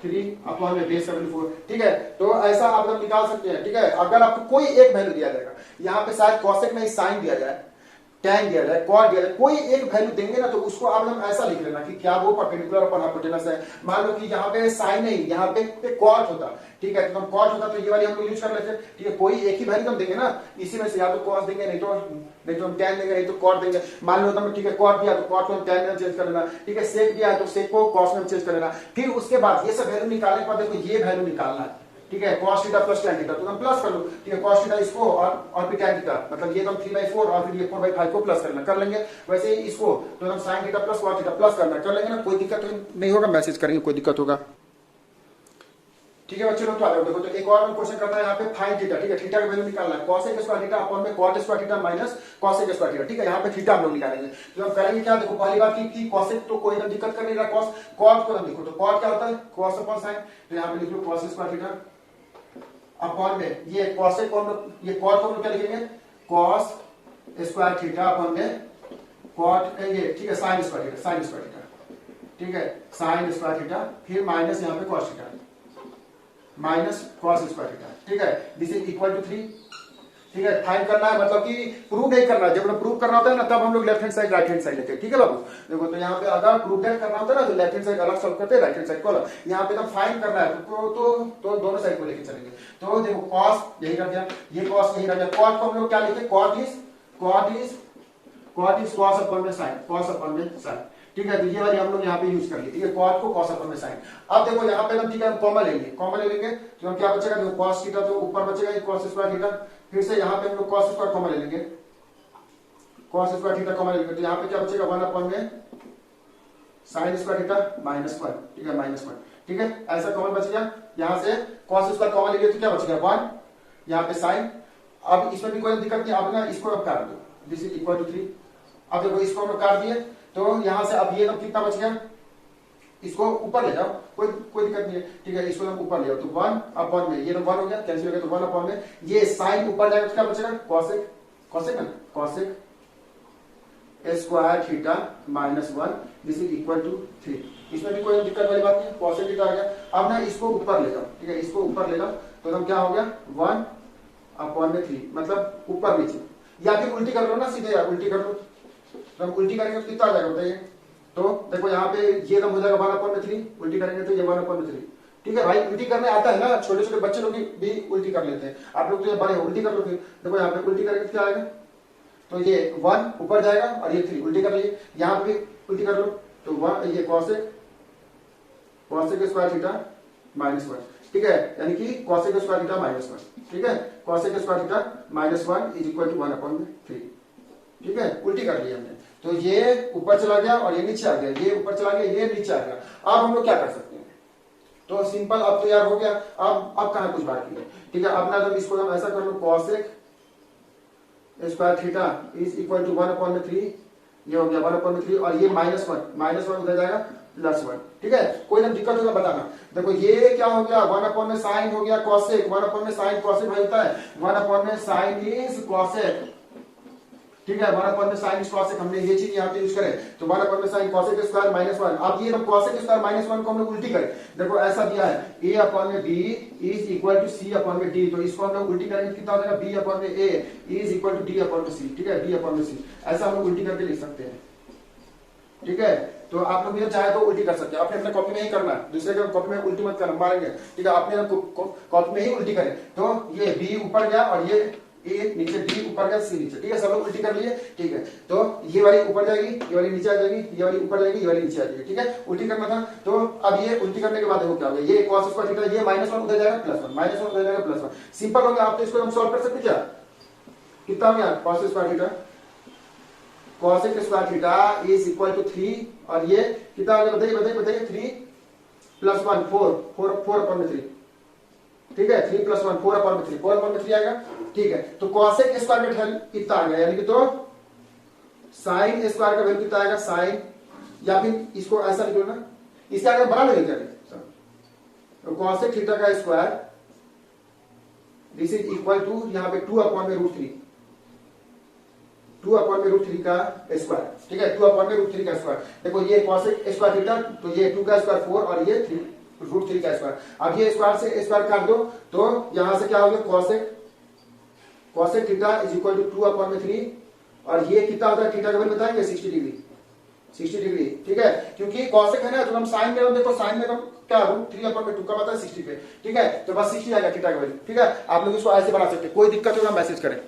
3 बेस का वैल्यू 4, ठीक है। तो ऐसा आप लोग निकाल सकते हैं, ठीक है। अगर आपको कोई एक वैल्यू दिया जाएगा, यहाँ पे शायद कॉसेक में साइन दिया जाए, tan दिया जाए, cot दिया जाए, कोई एक वैल्यू देंगे ना, तो उसको आप लोग ऐसा लिख लेना कि क्या वो परपेंडिकुलर अपॉन हाइपोटेनस है। मान लो कि यहाँ पे साइन नहीं, यहाँ पे cot होता, ठीक है, तो हम cot होता तो ये वाली हम लोग यूज कर लेते, ठीक है। कोई एक ही वैल्यू हम देंगे ना, इसी में से या तो cos देंगे, नहीं तो हम tan देंगे, नहीं तो cot देंगे। मान लो तो ठीक है, cot दिया तो cot को हम tan में चेंज कर लेना, ठीक है। sec दिया है तो sec को cos में चेंज कर लेना। फिर उसके बाद ये सब वैल्यू निकालने के बाद देखो ये वैल्यू निकालना है, ठीक है, cos theta plus tan theta, तो हम प्लस कर लो, ठीक है, cos थीटा इसको और फिर tan थीटा, मतलब ये तो हम 3/4 और फिर ये 4/5 को प्लस करना कर लेंगे। वैसे ही इसको तो हम sin theta plus cos theta plus करना कर लेंगे ना, कोई दिक्कत नहीं होगा, मैसेज करेंगे कोई दिक्कत होगा, ठीक है बच्चे लोग। तो आ जाओ, देखो तो एक और क्वेश्चन करना है यहाँ पे फाइंड थीटा, ठीक है। थीटा का वैल्यू निकालना है, cosec स्क्वायर थीटा अपॉन में cot square theta minus cosec square theta, ठीक है। यहाँ पे थीटा हम लोग निकालेंगे, तो हम करेंगे क्या, देखो पहली बात की cosec तो कोई दिक्कत कर नहीं रहा, cot को हम लिखो, तो cot क्या होता है, cos अपॉन sin, तो यहाँ पे लिख लो cos स्क्वायर थीटा अपॉन में ये cosec को ये cot को हम क्या लिखेंगे, cos स्क्वायर थीटा अपॉन में कॉट ये ठीक है sign square theta, sine square theta, ठीक है साइन स्क्वायर थीटा, फिर माइनस यहाँ पे cos theta, minus cos square theta, ठीक है दिस इज इक्वल टू 3, ठीक है। फाइंड करना है मतलब कि प्रूव नहीं करना है, जब हम प्रूव करना होता है ना तब हम लोग left hand side right hand side लेते हैं, ठीक है बाबू। देखो तो यहाँ पे अगर प्रूव करना होता है ना तो लेफ्ट हैंड साइड अलग सॉल्व करते हैं, राइट हैंड साइड को अलग। यहाँ पे तो फाइंड करना है तो दोनों साइड को लेके चलेंगे। तो देखो कॉस यही रख दिया, ये कॉस यही रख दिया, कॉट को हम लोग क्या लिखे, कॉट इज कॉस अपॉन में साइन, कॉस अपॉन में साइन, ठीक है। तो ये वाली हम लोग यहाँ पे यूज कर लिए, ठीक है कॉट को कॉस अपॉन में साइन। अब देखो यहाँ पे हम ठीक है हम कॉमन लेंगे, कॉमन ले लेंगे तो हम क्या बचेगा, देखो कॉस थीटा तो ऊपर बचेगा कॉस स्क्वायर थीटा, फिर से यहाँ पे हम लोग कॉस स्क्वायर कॉमन ले लेंगे, कॉस स्क्वायर थीटा कॉमन ले लेंगे तो यहाँ पे क्या बचेगा 1 अपॉन में साइन स्क्वायर थीटा माइनस 1, ठीक है माइनस 1, ठीक है ऐसा कॉमन बच गया। यहाँ से कॉस स्क्वायर कॉमन ले लिया तो क्या बचेगा 1, यहाँ पे साइन। अब इसमें भी कोई दिक्कत नहीं, अब ना इसको अब काट दो, दिस इज इक्वल टू 3। अब देखो इसको हम लोग काट दिए तो यहाँ से अब ये कितना बच गया, इसको ऊपर ले जाओ, कोई दिक्कत नहीं है, ठीक है इसको हम ऊपर ले जाओ तो 1 अपॉन में ये तो 1 हो गया कैंसिल हो गया तो 1 अपॉन में ये साइन ऊपर जाएगा तो क्या बचेगा कॉसेक, कॉसेक ना cosec square theta minus 1 this is equal to 3। इसमें भी कोई दिक्कत वाली बात नहीं, कॉसेक थीटा आ गया। अब ना इसको ऊपर ले जाओ, ठीक है इसको ऊपर ले जाओ तो हम क्या हो गया 1 अपॉन में 3, मतलब ऊपर नीचे, या फिर उल्टी कर लो ना सीधे यार, उल्टी कर लो तो हम उल्टी करेंगे तो कितना आ जाएगा बताइए। तो देखो यहाँ पे ये हो जाएगा 1 अपॉन में 3, उल्टी करेंगे तो ये 1 अपॉन में 3, ठीक है भाई उल्टी करने आता है ना, छोटे छोटे बच्चे लोग भी उल्टी कर लेते हैं, आप लोग तो ये बड़े उल्टी कर लो। फिर देखो यहाँ पे उल्टी करेंगे तो क्या आएगा, तो ये 1 ऊपर जाएगा और ये 3 उल्टी कर लिए, यहाँ पे भी उल्टी कर लो तो 1 ये कॉसेक स्क्वायर थीटा माइनस 1, ठीक है यानी कि कॉसेक स्क्वायर थीटा माइनस 1, ठीक है cosec square theta minus 1 is equal to 1 upon में 3, ठीक है उल्टी कर लिया हमने। तो ये ऊपर चला गया और ये नीचे आ गया, ये ऊपर चला गया ये नीचे आ गया। अब हम लोग क्या कर सकते हैं, तो सिंपल अब तो यार हो गया, अब कहां कुछ बाकी है, ठीक है। अब ना जब इसको हम ऐसा कर लो cosec square theta is equal to 1 upon में 3, ये हो गया 1 अपॉन में 3 और ये माइनस 1 उधर जाएगा प्लस 1, ठीक है कोई ना दिक्कत होगा बताना। देखो ये क्या हो गया 1 अपॉन में साइन हो गया कॉसेक, 1 अपॉन में साइन कॉसेक भाई होता है 1 अपॉन में साइन इज कॉसेक, ठीक है 1 अपॉन में साइन कॉसेक हमने ये चीज यहाँ पे यूज करें तो 1 अपॉन में साइन कॉसेक स्क्वायर माइनस 1। अब ये कॉसेक स्क्वायर माइनस 1 को हम लोग उल्टी करें, देखो ऐसा दिया है a अपॉन में b is equal to c upon में d, तो इसको हम लोग उल्टी करेंगे कितना हो जाएगा b अपॉन में a is equal to d upon में c, ठीक है d अपॉन में c, ऐसा हम लोग उल्टी करके लिख सकते हैं, ठीक है। तो आप लोग ये चाहे तो उल्टी कर सकते हैं, अपने अपने कॉपी में ही करना है, दूसरे के कॉपी में उल्टी मत करना मारेंगे, ठीक है अपने कॉपी में ही उल्टी करें। तो ये b ऊपर गया और ये ए नीचे डी ऊपर गया सी नीचे, ठीक है सब लोग उल्टी कर लिए, ठीक है। तो ये वाली ऊपर जाएगी ये वाली नीचे आ जाएगी, ये वाली ऊपर जाएगी ये वाली नीचे आ जाएगी, ठीक है उल्टी करना था। तो अब ये उल्टी करने के बाद देखो क्या हो गया, ये cos स्क्वायर थीटा ये -1 उधर जाएगा +1 -1 उधर जाएगा +1, सिंपल हो गया। आप तो इसको हम सॉल्व कर सकते क्या, कितना हो गया cos square theta cosec square theta is equal to 3 और ये कितना हो गया बताइए 3 + 1 4 अपॉन में 3, ठीक है 3 + 1 4 अपॉन में 3 4 अपॉन में 3 आएगा, ठीक है। तो cosec स्क्वायर का वैल्यू कितना आ गया, यानी कि तो sin स्क्वायर का वैल्यू कितना आएगा sin, या फिर इसको ऐसा लिख लो ना, इसके आगे बना लेंगे क्या, तो cosec थीटा का square this is equal to यहाँ पे 2 अपॉन में √3 2 अपॉन में √3 का स्क्वायर, ठीक है 2 अपॉन में √3 का स्क्वायर। देखो ये cosec स्क्वायर थीटा तो ये 2 का स्क्वायर 4 और ये 3 √3 का स्क्वायर। अब ये स्क्वायर से स्क्वायर काट दो तो यहां से क्या हो गया cosec theta is equal to 2 upon में 3 और ये कितना होता है थीटा का वैल्यू बताएंगे 60 डिग्री, ठीक है क्योंकि cosec है ना तो हम साइन में देखो साइन में क्या 3 अपॉन में 2 का मतलब 60 पे, ठीक है तो बस 60 आएगा थीटा का वैल्यू, ठीक है। आप लोग इसको ऐसे बना सकते हैं, कोई दिक्कत होगा मैसेज करें,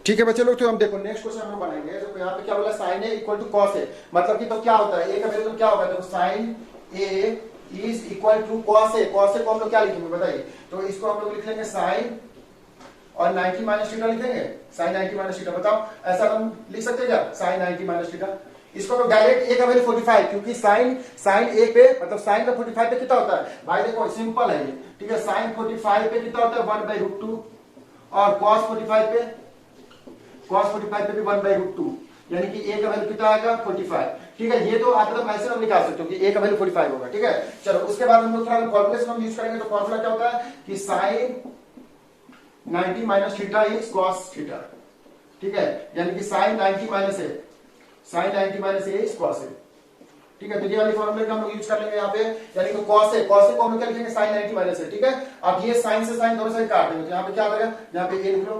ठीक है बच्चे लोग। तो हम देखो नेक्स्ट क्वेश्चन हम लोग बनाएंगे। तो यहाँ पे क्या बोला sin a equal to cos a, मतलब कि तो क्या होता है a का वैल्यू तो क्या होगा, देखो sin a is equal to cos a को हम लोग क्या लिखेंगे बताइए, तो इसको हम लोग लिख लेंगे sin और 90 माइनस थीटा लिखेंगे sin 90 माइनस थीटा। बताओ ऐसा हम लिख सकते हैं क्या sin 90 माइनस थीटा, इसको हम डायरेक्ट a का वैल्यू 45 क्योंकि sin a पे मतलब sin का 45 पे कितना होता है भाई, देखो सिंपल है ये, ठीक है sin 45 पे कितना होता है 1/√2 और cos 45 पे भी 1/√2, यानी कि a का वैल्यू कितना आएगा 45, ठीक है। ये तो आप मतलब ऐसे हम निकाल सकते हो कि a का वैल्यू 45 होगा, ठीक है। चलो उसके बाद हम लोग थोड़ा फॉर्मूला हम यूज करेंगे। तो फॉर्मूला क्या होता है कि sin 90 minus theta is cos theta, ठीक है, यानी कि sine 90 minus A, sine 90 minus A is cos A. ठीक है, तो ये वाली फॉर्मूले का हम लोग यूज कर लेंगे यहाँ पे, यानी कि cos a, cos a को हम लोग क्या लिखेंगे sin 90 माइनस है। ठीक है, अब ये साइन से साइन दोनों साइड काट देंगे, तो यहाँ पे क्या आ जाएगा, यहाँ पे a लिख लो,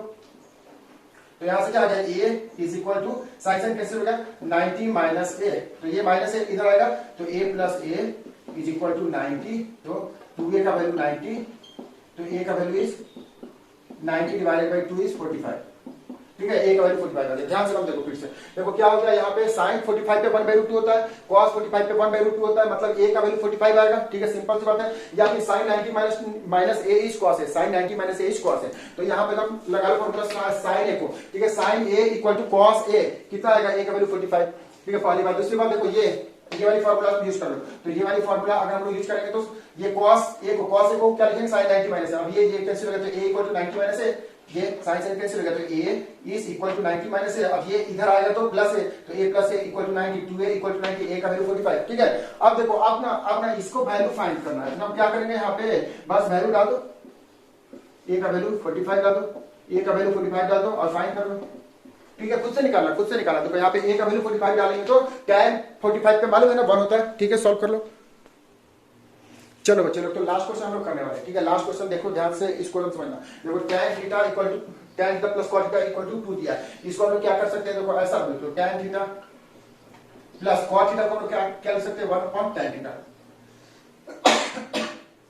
तो यहाँ से क्या आ जाएगा a is equal to sine sine कैसे होगा 90 माइनस a, तो ये माइनस a इधर आएगा, तो a plus a is equal to 90, तो 2a का वैल्यू 90, तो a का value is 90 divided by 2 is 45। ठीक है, a का वैल्यू 45 आ गया। ध्यान से हम देखो फिर से, देखो क्या हो गया यहाँ पे sin 45 पे 1/√2 होता है, cos 45 पे 1/√2 होता है, मतलब a का वैल्यू 45 आएगा। ठीक है, सिंपल सी बात है। या फिर sin 90 minus a is cos a, sin 90 minus a is cos a, तो यहाँ पे हम लगा लो फॉर्मूला sin a को। ठीक है, sin a equal to cos a, कितना आएगा, a का वैल्यू 45। ठीक है, पहली बात। दूसरी बात देखो, ये वाली फॉर्मूला यूज कर लो, तो ये वाली फॉर्मूला अगर हम लोग यूज करेंगे तो ये cos a को क्या लिखेंगे sin 90 माइनस। अब ये कैंसिल हो गया, तो a equal to 90 minus a, ये साइन साइन कैंसिल हो गया, तो a is equal to 90 minus a। अब ये इधर आएगा तो प्लस a, तो a plus a equal to 90, 2a equal to 90, a का वैल्यू 45। ठीक है, अब देखो अब ना इसको वैल्यू फाइंड करना है, तो हम क्या करेंगे यहाँ पे, बस वैल्यू डाल दो, a का वैल्यू 45 डाल दो, a का वैल्यू 45 डाल दो और फाइंड कर लो। ठीक है, खुद से निकालना, खुद से निकालना। तो यहाँ पे a का वैल्यू 45 डालेंगे तो tan 45 पे मालूम है ना 1 होता है। ठीक है, सॉल्व कर लो। चलो बच्चे लोग, तो लास्ट क्वेश्चन हम लोग करने वाले हैं। ठीक है, लास्ट क्वेश्चन देखो ध्यान से, इस क्वेश्चन समझना। देखो tan theta equal to tan theta plus cos theta equal to 2 दिया है। इसको हम लोग क्या कर सकते हैं, देखो ऐसा देखो, tan theta plus cos theta को हम लोग क्या लिख सकते हैं, 1 अपॉन tan थीटा।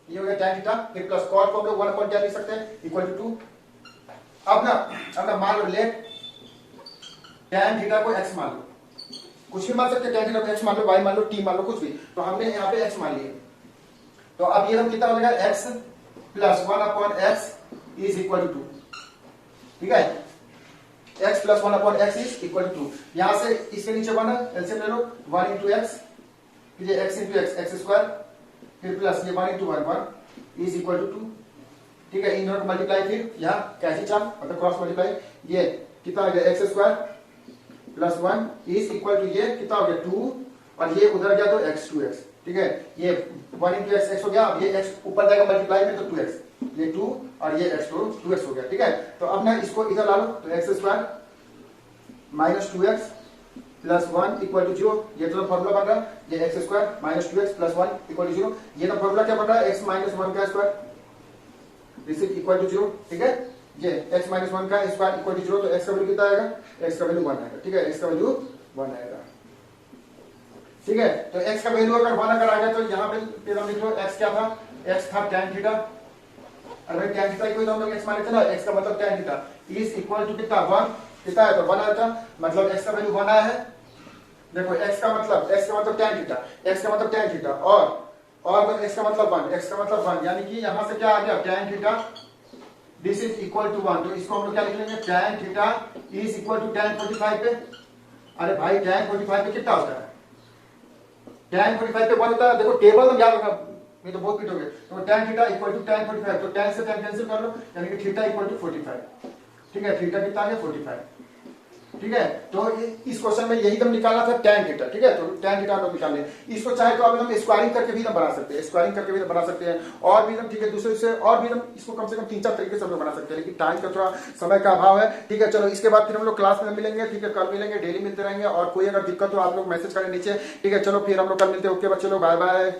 ये हो गया tan थीटा, फिर प्लस cos को हम लोग 1 अपॉन क्या लिख सकते हैं, इक्वल टू 2। अब ना मान लो, लेट tan थीटा को x मान लो, कुछ भी मान सकते हैं, tan थीटा को x मान लो, y मान लो, t मान लो, कुछ भी। तो हमने यहाँ पे x मान लिया, तो अब ये हम कितना हो जाएगा, x plus 1 upon x is equal to 2। ठीक है, x plus 1 upon x is equal to 2। यहां से इसके नीचे 1 है, एलसीएम ले लो, 1 इंटू एक्स, फिर ये x इंटू एक्स स्क्वायर, फिर प्लस ये 1 इंटू 1 इज इक्वल टू 2। ठीक है, इन दोनों को मल्टीप्लाई, फिर यहाँ कैसी चाल मतलब क्रॉस मल्टीप्लाई, ये कितना हो गया, x square plus 1 is equal to ये कितना हो गया 2, और ये उधर गया तो x 2x। ठीक है, ये 1 इंटू एक्स हो गया, अब ये x ऊपर जाएगा मल्टीप्लाई में तो 2x, ये 2 और ये x तो 2x हो गया। ठीक है, तो अब ना इसको इधर ला लो, तो x square minus 2x plus 1 equal to 0, ये तो फॉर्मूला बन रहा है, ये x square minus 2x plus 1 equal to 0। ये तो फॉर्मूला क्या बन रहा है, x माइनस 1 का square, this is equal to 0। ठीक है, ये x माइनस 1 का स्क्वायर इक्वल टू 0, तो x का वैल्यू कितना आएगा, x का वैल्यू 1 आएगा। ठीक है, x का वैल्यू 1 आएगा। ठीक है, तो x का वैल्यू अगर 1 अगर आ गया, तो यहाँ पे फिर हम लिख लो x क्या था, x था tan थीटा। अरे tan थीटा को तो हम लोग x माने थे ना, x का मतलब tan theta is equal to कितना 1, कितना है तो 1 आया था, मतलब x का वैल्यू 1 आया है। देखो x का मतलब tan थीटा, x का मतलब tan थीटा, और x का मतलब 1, x का मतलब 1, यानी कि यहाँ से क्या आ गया tan theta this is equal to 1। तो इसको हम लोग क्या लिख लेंगे, tan theta is equal to tan 45 पे। अरे भाई tan 45 पे कितना होता है, tan 45 पे 1 होता है। देखो टेबल में याद रखना, नहीं तो बहुत पीटोगे। तो tan theta equal to tan 45, तो tan से tan कैंसिल कर लो, यानी कि थीटा इक्वल टू 45। ठीक है, थीटा कितना है 45। ठीक है, तो इस क्वेश्चन में यही हम निकालना था tan थीटा। ठीक है, तो tan थीटा हम निकाल लें। इसको चाहे तो हम स्क्वायरिंग करके भी हम बना सकते हैं, स्क्वायरिंग करके भी बना सकते हैं, और भी हम ठीक है दूसरे से, और भी हम इसको कम से कम 3-4 तरीके से हम लोग बना सकते हैं, लेकिन टाइम का थोड़ा समय का अभाव है। ठीक है, चलो इसके बाद फिर हम लोग क्लास में मिलेंगे। ठीक है, कल मिलेंगे, डेली मिलते रहेंगे, और कोई अगर दिक्कत हो आप लोग मैसेज करें नीचे। ठीक है, चलो फिर हम लोग कल मिलते हैं। ओके बच्चे लोग, बाय बाय।